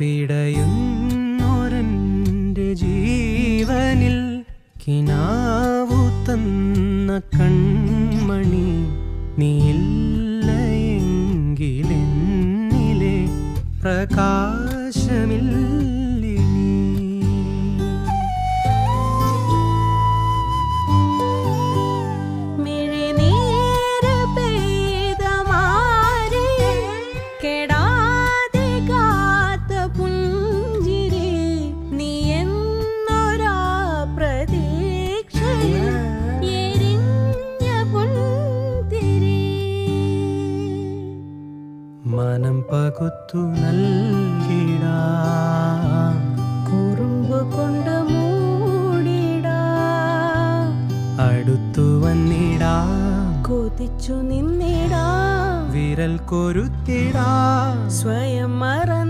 പിടയുന്നൊരെൻ്റെ ജീവനിൽ കിനാവു തന്ന കൺമണി നീയില്ലയെങ്കിലെന്നിലെ പ്രകാശമില്ലേ നീ. മിഴിനീര് പെയ്ത മാറി കെടാതെ കാത്ത പുഞ്ചിരി നീ എന്നൊരാ പ്രതീക്ഷയിൽ എരിഞ്ഞ പുൻതിരി. മനം പകുത്തു നൽകിടാം, കുറുമ്പ് കൊണ്ട് മൂടിടാം, അടുത്തു വന്നിടാം, കൊതിച്ചു നിന്നിടാം, വിരൽ കൊരുത്തിടാം, സ്വയം മറന്ന്